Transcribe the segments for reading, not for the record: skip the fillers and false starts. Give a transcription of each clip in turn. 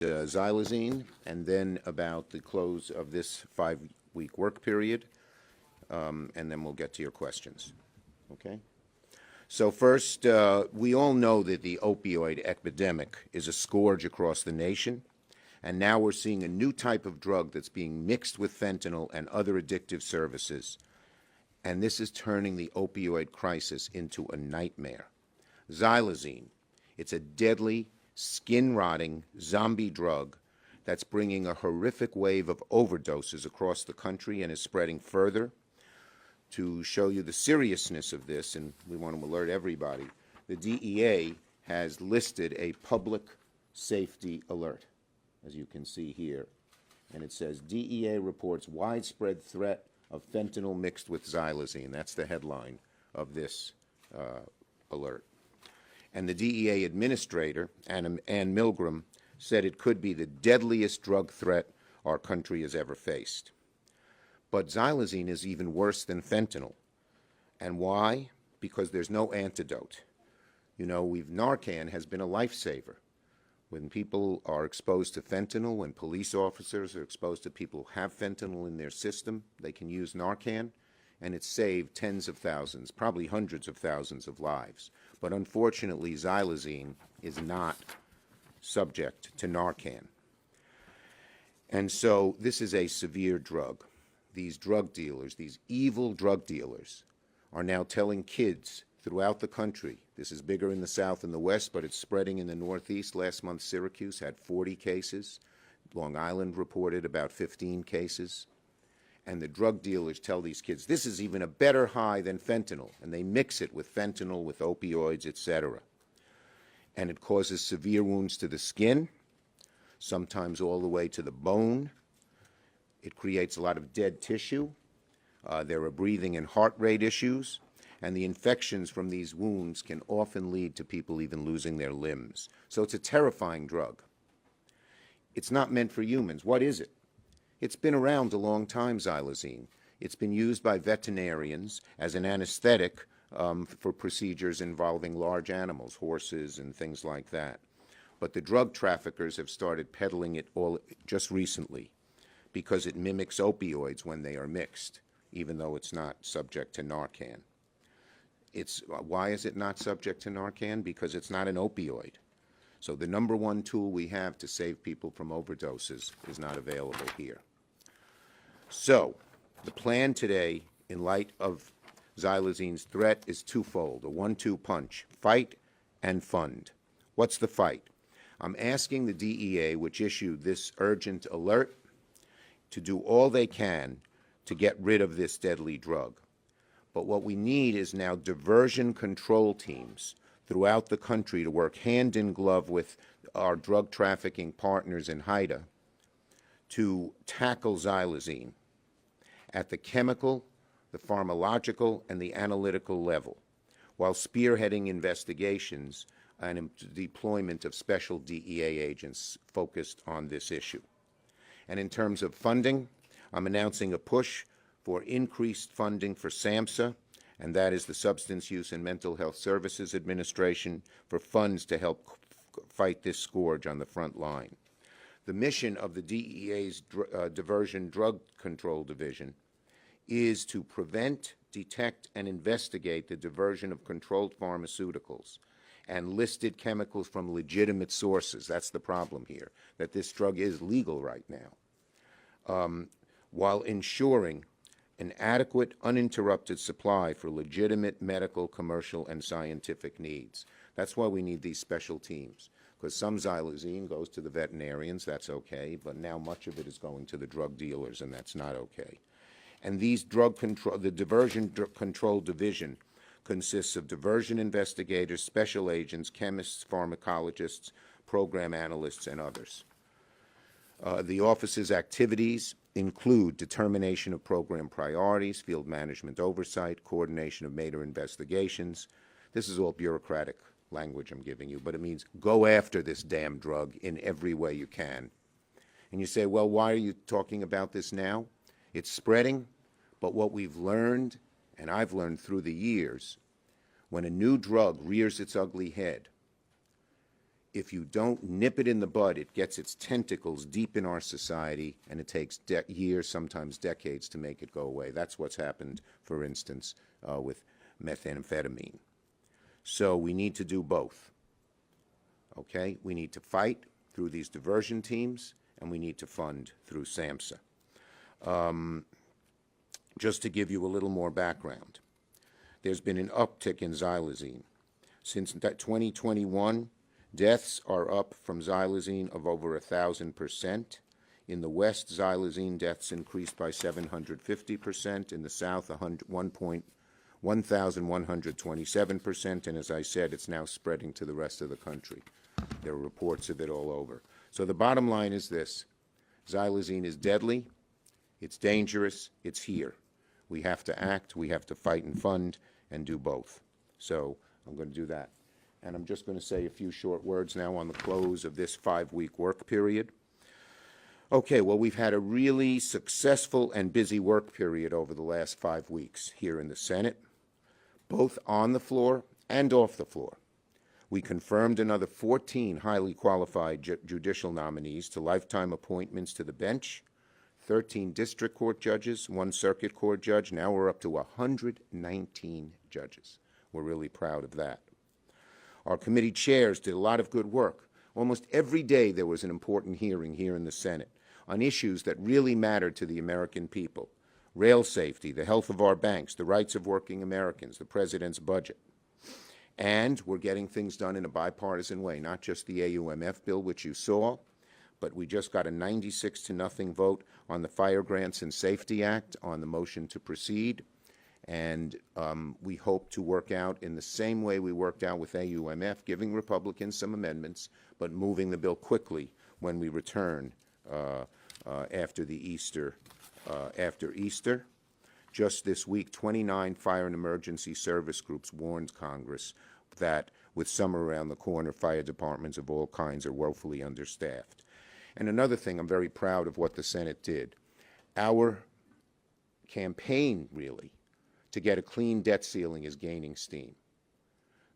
Xylazine, and then about the close of this 5-week work period, and then we'll get to your questions. Okay? So first, we all know that the opioid epidemic is a scourge across the nation, and now we're seeing a new type of drug that's being mixed with fentanyl and other addictive services, and this is turning the opioid crisis into a nightmare. Xylazine, it's a deadly, skin-rotting zombie drug that's bringing a horrific wave of overdoses across the country and is spreading further. To show you the seriousness of this, and we want to alert everybody, the DEA has listed a public safety alert, as you can see here. And it says, DEA reports widespread threat of fentanyl mixed with xylazine. That's the headline of this alert. And the DEA administrator, Ann Milgram, said it could be the deadliest drug threat our country has ever faced. But xylazine is even worse than fentanyl. And why? Because there's no antidote. You know, Narcan has been a lifesaver. When people are exposed to fentanyl, when police officers are exposed to people who have fentanyl in their system, they can use Narcan, and it's saved tens of thousands, probably hundreds of thousands of lives. But unfortunately, xylazine is not subject to Narcan. And so this is a severe drug. These drug dealers, these evil drug dealers, are now telling kids throughout the country, this is bigger in the South and the West, but it's spreading in the Northeast. Last month, Syracuse had 40 cases. Long Island reported about 15 cases. And the drug dealers tell these kids, this is even a better high than fentanyl. And they mix it with fentanyl, with opioids, etc. And it causes severe wounds to the skin, sometimes all the way to the bone. It creates a lot of dead tissue. There are breathing and heart rate issues. And the infections from these wounds can often lead to people even losing their limbs. So it's a terrifying drug. It's not meant for humans. What is it? It's been around a long time, xylazine. It's been used by veterinarians as an anesthetic for procedures involving large animals, horses and things like that. But the drug traffickers have started peddling it all just recently because it mimics opioids when they are mixed, even though it's not subject to Narcan. Why is it not subject to Narcan? Because it's not an opioid. So the number one tool we have to save people from overdoses is not available here. So the plan today, in light of xylazine's threat, is twofold, a 1-2 punch, fight and fund. What's the fight? I'm asking the DEA, which issued this urgent alert, to do all they can to get rid of this deadly drug. But what we need is now diversion control teams throughout the country to work hand in glove with our drug trafficking partners in HIDTA to tackle xylazine at the chemical, the pharmacological, and the analytical level, while spearheading investigations and deployment of special DEA agents focused on this issue. And in terms of funding, I'm announcing a push for increased funding for SAMHSA, and that is the Substance Use and Mental Health Services Administration, for funds to help fight this scourge on the front line. The mission of the DEA's Diversion Control Division is to prevent, detect, and investigate the diversion of controlled pharmaceuticals and listed chemicals from legitimate sources. That's the problem here, that this drug is legal right now, while ensuring an adequate, uninterrupted supply for legitimate medical, commercial, and scientific needs. That's why we need these special teams, because some xylazine goes to the veterinarians, that's okay, but now much of it is going to the drug dealers, and that's not okay. And these the Diversion Control Division consists of diversion investigators, special agents, chemists, pharmacologists, program analysts, and others. The office's activities include determination of program priorities, field management oversight, coordination of major investigations. This is all bureaucratic language I'm giving you, but it means go after this damn drug in every way you can. And you say, well, why are you talking about this now? It's spreading, but what we've learned, and I've learned through the years, when a new drug rears its ugly head, if you don't nip it in the bud, it gets its tentacles deep in our society, and it takes years, sometimes decades, to make it go away. That's what's happened, for instance, with methamphetamine. So we need to do both. Okay? We need to fight through these diversion teams, and we need to fund through SAMHSA. Just to give you a little more background, there's been an uptick in Xylazine. Since 2021, deaths are up from Xylazine of over 1,000%. In the West, Xylazine deaths increased by 750%. In the South, 1,127%. And as I said, it's now spreading to the rest of the country. There are reports of it all over. So the bottom line is this. Xylazine is deadly. It's dangerous. It's here. We have to act. We have to fight and fund and do both. So I'm going to do that. And I'm just going to say a few short words now on the close of this 5-week work period. Okay, well, we've had a really successful and busy work period over the last 5 weeks here in the Senate, both on the floor and off the floor. We confirmed another 14 highly qualified judicial nominees to lifetime appointments to the bench, 13 district court judges, 1 circuit court judge. Now we're up to 119 judges. We're really proud of that. Our committee chairs did a lot of good work. Almost every day there was an important hearing here in the Senate on issues that really mattered to the American people. Rail safety, the health of our banks, the rights of working Americans, the president's budget. And we're getting things done in a bipartisan way, not just the AUMF bill, which you saw, but we just got a 96-0 vote on the Fire Grants and Safety Act on the motion to proceed. And we hope to work out in the same way we worked out with AUMF, giving Republicans some amendments, but moving the bill quickly when we return after Easter. Just this week, 29 fire and emergency service groups warned Congress that with summer around the corner, fire departments of all kinds are woefully understaffed. And another thing, I'm very proud of what the Senate did. Our campaign, really, to get a clean debt ceiling is gaining steam.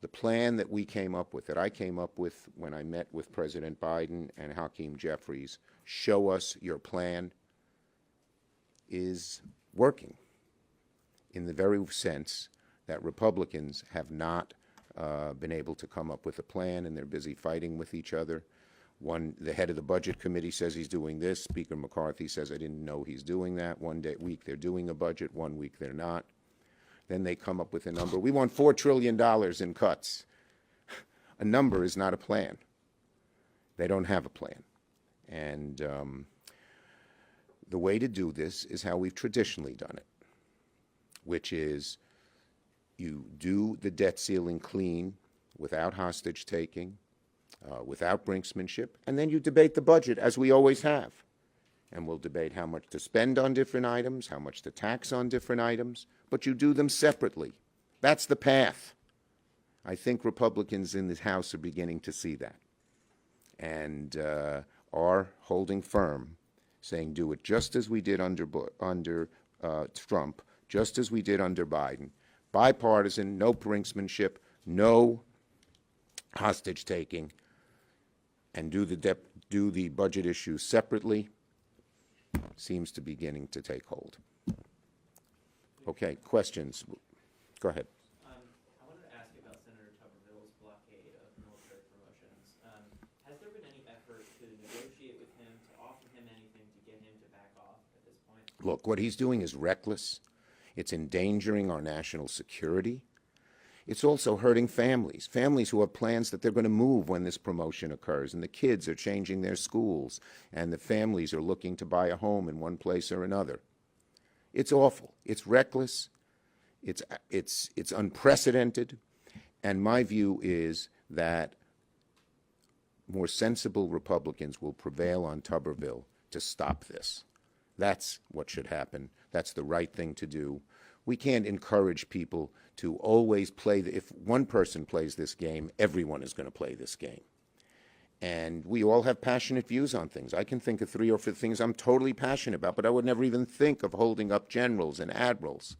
The plan that we came up with, that I came up with when I met with President Biden and Hakeem Jeffries, show us your plan, is working in the very sense that Republicans have not been able to come up with a plan, and they're busy fighting with each other. The head of the Budget Committee says he's doing this. Speaker McCarthy says, I didn't know he's doing that. One week they're doing a budget, 1 week they're not. Then they come up with a number. We want $4 trillion in cuts. A number is not a plan. They don't have a plan. And the way to do this is how we've traditionally done it, which is you do the debt ceiling clean, without hostage taking, without brinksmanship, and then you debate the budget as we always have. And we'll debate how much to spend on different items, how much to tax on different items, but you do them separately. That's the path. I think Republicans in this House are beginning to see that and are holding firm, saying do it just as we did under Trump, just as we did under Biden. Bipartisan, no brinksmanship, no hostage taking, and do the budget issues separately. Seems to be beginning to take hold. Okay, questions? Go ahead. I wanted to ask you about Senator Tuberville's blockade of military promotions. Has there been any effort to negotiate with him, to offer him anything to get him to back off at this point? Look, what he's doing is reckless. It's endangering our national security. It's also hurting families who have plans that they're going to move when this promotion occurs, and the kids are changing their schools, and the families are looking to buy a home in one place or another. It's awful. It's reckless. It's unprecedented. And my view is that more sensible Republicans will prevail on Tuberville to stop this. That's what should happen. That's the right thing to do. We can't encourage people to always play. If one person plays this game, everyone is going to play this game. And we all have passionate views on things. I can think of 3 or 4 things I'm totally passionate about, but I would never even think of holding up generals and admirals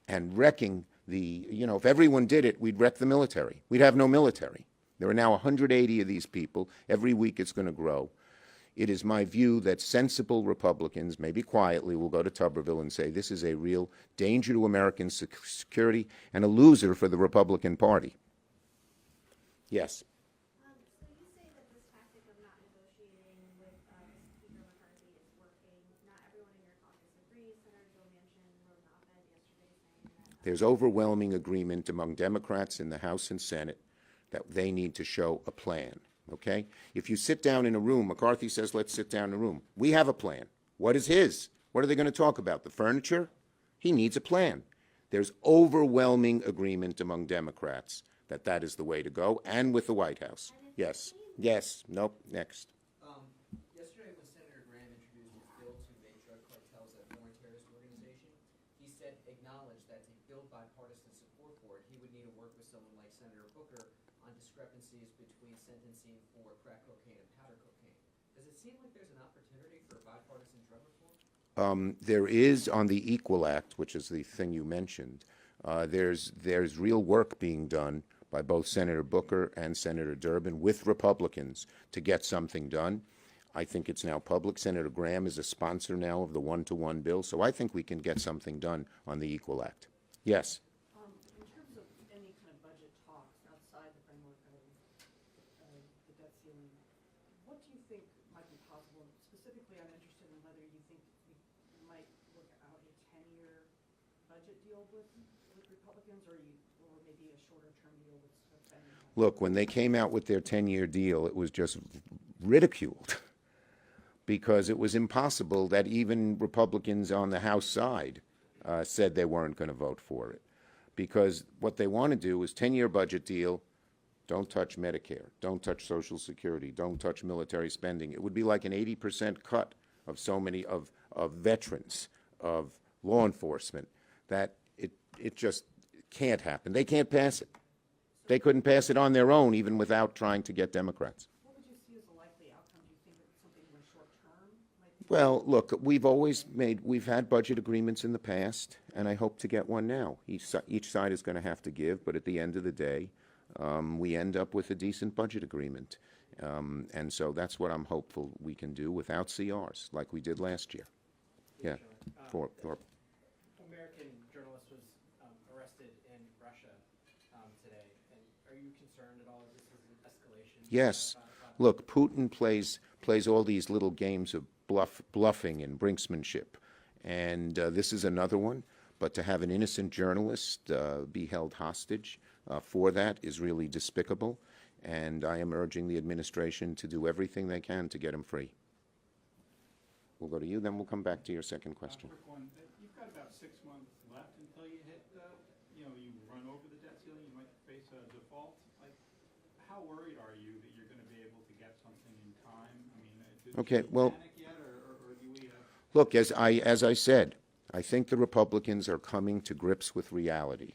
and wrecking if everyone did it, we'd wreck the military. We'd have no military. There are now 180 of these people. Every week it's going to grow. It is my view that sensible Republicans, maybe quietly, will go to Tuberville and say this is a real danger to American security and a loser for the Republican Party. Yes. So you say that this tactic of not negotiating with Speaker McCarthy is working. Not everyone in your caucus agrees. Senator Joe Manchin wrote an op-ed yesterday saying that There's overwhelming agreement among Democrats in the House and Senate that they need to show a plan, okay? If you sit down in a room, McCarthy says, let's sit down in a room. We have a plan. What is his? What are they going to talk about? The furniture? He needs a plan. There's overwhelming agreement among Democrats that that is the way to go, and with the White House. Yes. Yes. Nope. Next. Yesterday, when Senator Graham introduced his bill to make drug cartels a foreign terrorist organization, he said, acknowledged that to build bipartisan support for it, he would need to work with someone like Senator Booker on discrepancies between sentencing for crack cocaine and powder cocaine. Does it seem like there's an opportunity for bipartisan drug reform? There is on the Equal Act, which is the thing you mentioned. There's real work being done by both Senator Booker and Senator Durbin with Republicans to get something done. I think it's now public. Senator Graham is a sponsor now of the one-to-one bill, so I think we can get something done on the Equal Act. Yes. In terms of any kind of budget talks outside the framework of the debt ceiling, what do you think might be possible? Specifically, I'm interested in whether you think we might work out a 10-year budget deal with Republicans, or maybe a shorter-term deal with spending. Look, when they came out with their 10-year deal, it was just ridiculed because it was impossible that even Republicans on the House side said they weren't going to vote for it. Because what they want to do is 10-year budget deal, don't touch Medicare, don't touch Social Security, don't touch military spending. It would be like an 80% cut of so many of veterans, of law enforcement, that it just can't happen. They can't pass it. They couldn't pass it on their own, even without trying to get Democrats. What would you see as a likely outcome? Do you think that something in the short term might be? Well, look, we've had budget agreements in the past, and I hope to get one now. Each side is going to have to give, but at the end of the day, we end up with a decent budget agreement. And so that's what I'm hopeful we can do without CRs, like we did last year. Yeah. Thorpe. American journalist was arrested in Russia today. And are you concerned at all that this is an escalation? Yes. Look, Putin plays all these little games of bluffing and brinksmanship, and this is another one. But to have an innocent journalist be held hostage for that is really despicable, and I am urging the administration to do everything they can to get him free. We'll go to you, then we'll come back to your second question. Quick one. You've got about 6 months left until you hit, you run over the debt ceiling, you might face a default. Like, how worried are you that you're going to be able to get something in time? I mean, Okay, well, panic yet, or do we look, as I said, I think the Republicans are coming to grips with reality,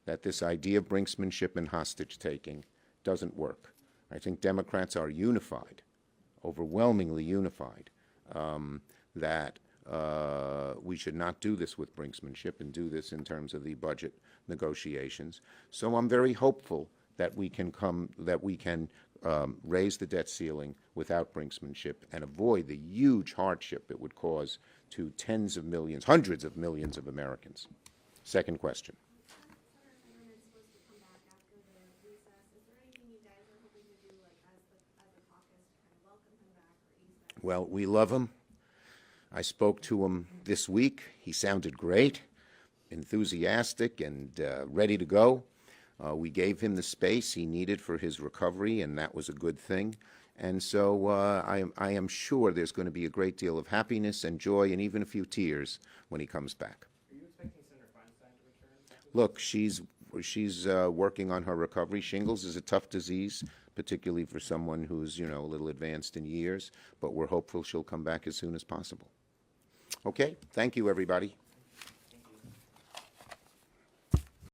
that this idea of brinksmanship and hostage-taking doesn't work. I think Democrats are unified, overwhelmingly unified, that we should not do this with brinksmanship and do this in terms of the budget negotiations. So I'm very hopeful that we can raise the debt ceiling without brinksmanship and avoid the huge hardship it would cause to tens of millions, hundreds of millions of Americans. Second question. Senator Fingerman's supposed to come back after the recess. Is there anything you guys are hoping to do, like as the caucus, to kind of welcome him back or ease that? Well, we love him. I spoke to him this week. He sounded great, enthusiastic, and ready to go. We gave him the space he needed for his recovery, and that was a good thing. And so I am sure there's going to be a great deal of happiness and joy and even a few tears when he comes back. Are you expecting Senator Feinstein to return? Look, she's working on her recovery. Shingles is a tough disease, particularly for someone who's, a little advanced in years, but we're hopeful she'll come back as soon as possible. Okay, thank you, everybody.